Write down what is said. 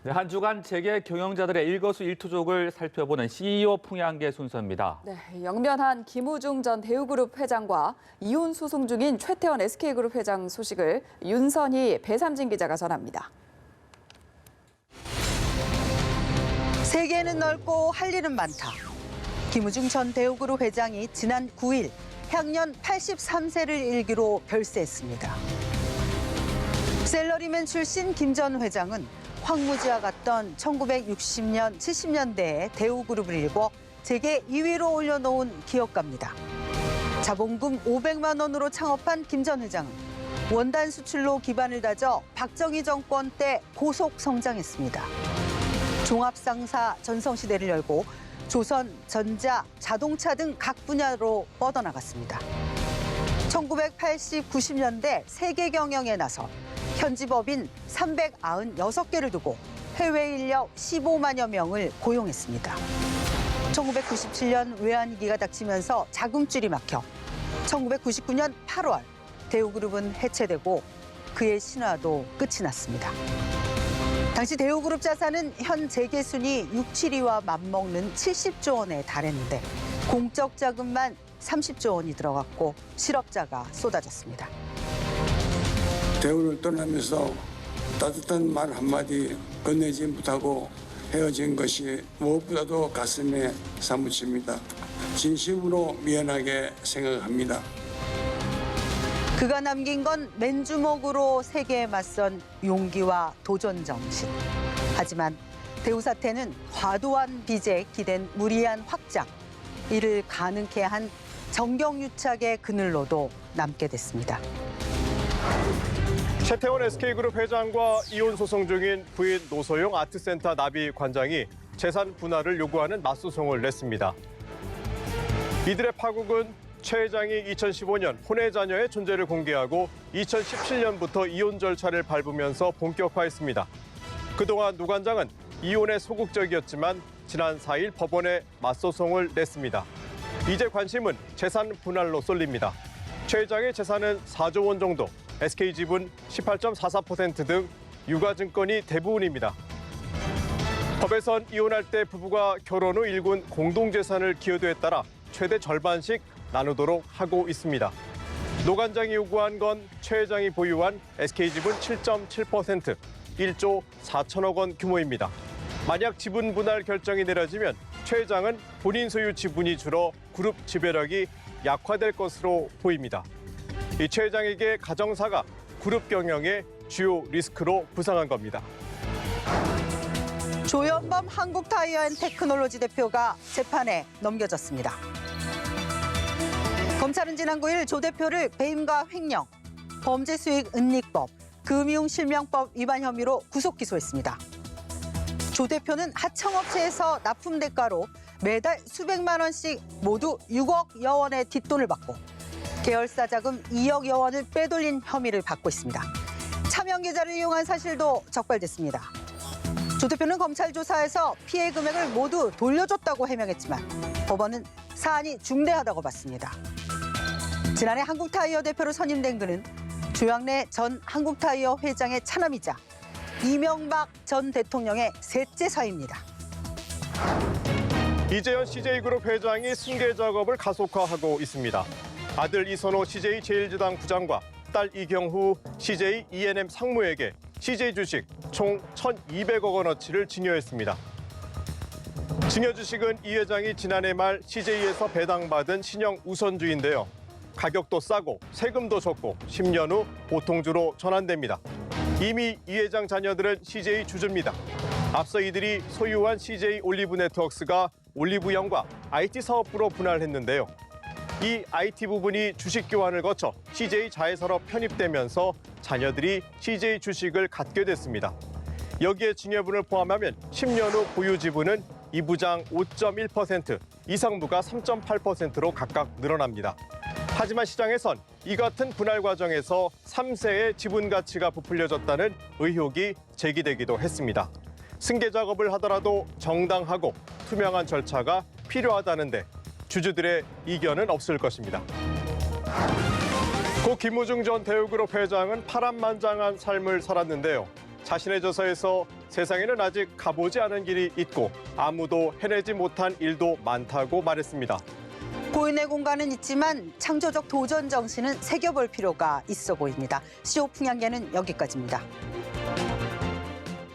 한 주간 재계 경영자들의 일거수일투족을 살펴보는 CEO 풍향계 순서입니다. 네, 영면한 김우중 전 대우그룹 회장과 이혼 소송 중인 최태원 SK그룹 회장 소식을 윤선희 배삼진 기자가 전합니다. 세계는 넓고 할 일은 많다. 김우중 전 대우그룹 회장이 지난 9일 향년 83세를 일기로 별세했습니다. 셀러리맨 출신 김 전 회장은 황무지와 같던 1960년, 70년대에 대우그룹을 일궈 재계 2위로 올려놓은 기업가입니다. 자본금 500만 원으로 창업한 김 전 회장은 원단 수출로 기반을 다져 박정희 정권 때 고속 성장했습니다. 종합상사 전성시대를 열고 조선, 전자, 자동차 등 각 분야로 뻗어나갔습니다. 1980, 90년대 세계 경영에 나서 현지 법인 396개를 두고 해외 인력 15만여 명을 고용했습니다. 1997년 외환위기가 닥치면서 자금줄이 막혀 1999년 8월 대우그룹은 해체되고 그의 신화도 끝이 났습니다. 당시 대우그룹 자산은 현 재계순위 6, 7위와 맞먹는 70조 원에 달했는데 공적 자금만 30조 원이 들어갔고 실업자가 쏟아졌습니다. 대우를 떠나면서 따뜻한 말 한마디 건네지 못하고 헤어진 것이 무엇보다도 가슴에 사무칩니다. 진심으로 미안하게 생각합니다. 그가 남긴 건 맨주먹으로 세계에 맞선 용기와 도전 정신. 하지만 대우 사태는 과도한 빚에 기댄 무리한 확장, 이를 가능케 한 정경유착의 그늘로도 남게 됐습니다. 최태원 SK그룹 회장과 이혼 소송 중인 부인 노소영 아트센터 나비 관장이 재산 분할을 요구하는 맞소송을 냈습니다. 이들의 파국은 최 회장이 2015년 혼외 자녀의 존재를 공개하고 2017년부터 이혼 절차를 밟으면서 본격화했습니다. 그동안 노 관장은 이혼에 소극적이었지만 지난 4일 법원에 맞소송을 냈습니다. 이제 관심은 재산 분할로 쏠립니다. 최 회장의 재산은 4조 원 정도, SK지분 18.44% 등 유가증권이 대부분입니다. 법에선 이혼할 때 부부가 결혼 후 일군 공동재산을 기여도에 따라 최대 절반씩 나누도록 하고 있습니다. 노 관장이 요구한 건 최 회장이 보유한 SK지분 7.7%, 1조 4천억 원 규모입니다. 만약 지분 분할 결정이 내려지면 최 회장은 본인 소유 지분이 줄어 그룹 지배력이 약화될 것으로 보입니다. 이 최 회장에게 가정사가 그룹 경영의 주요 리스크로 부상한 겁니다. 조현범 한국타이어앤테크놀로지 대표가 재판에 넘겨졌습니다. 검찰은 지난 9일 조 대표를 배임과 횡령, 범죄수익 은닉법, 금융실명법 위반 혐의로 구속 기소했습니다. 조 대표는 하청업체에서 납품 대가로 매달 수백만 원씩 모두 6억여 원의 뒷돈을 받고 계열사 자금 2억여 원을 빼돌린 혐의를 받고 있습니다. 차명 계좌를 이용한 사실도 적발됐습니다. 조 대표는 검찰 조사에서 피해 금액을 모두 돌려줬다고 해명했지만 법원은 사안이 중대하다고 봤습니다. 지난해 한국타이어 대표로 선임된 그는 조양래 전 한국타이어 회장의 차남이자 이명박 전 대통령의 셋째 사위입니다. 이재현 CJ그룹 회장이 승계 작업을 가속화하고 있습니다. 아들 이선호 CJ 제일지당 부장과 딸 이경후 CJ E&M 상무에게 CJ 주식 총 1,200억 원어치를 증여했습니다. 증여 주식은 이 회장이 지난해 말 CJ에서 배당받은 신형 우선주인데요. 가격도 싸고 세금도 적고 10년 후 보통주로 전환됩니다. 이미 이 회장 자녀들은 CJ 주주입니다. 앞서 이들이 소유한 CJ 올리브 네트워크스가 올리브영과 IT 사업부로 분할했는데요. 이 IT 부분이 주식 교환을 거쳐 CJ 자회사로 편입되면서 자녀들이 CJ 주식을 갖게 됐습니다. 여기에 증여분을 포함하면 10년 후 보유 지분은 이 부장 5.1%, 이상부가 3.8%로 각각 늘어납니다. 하지만 시장에선 이 같은 분할 과정에서 3세의 지분 가치가 부풀려졌다는 의혹이 제기되기도 했습니다. 승계 작업을 하더라도 정당하고 투명한 절차가 필요하다는데 주주들의 이견은 없을 것입니다. 고 김우중 전 대우그룹 회장은 파란만장한 삶을 살았는데요. 자신의 저서에서 세상에는 아직 가보지 않은 길이 있고 아무도 해내지 못한 일도 많다고 말했습니다. 고인의 공간은 있지만 창조적 도전 정신은 새겨볼 필요가 있어 보입니다. CEO 풍향계는 여기까지입니다.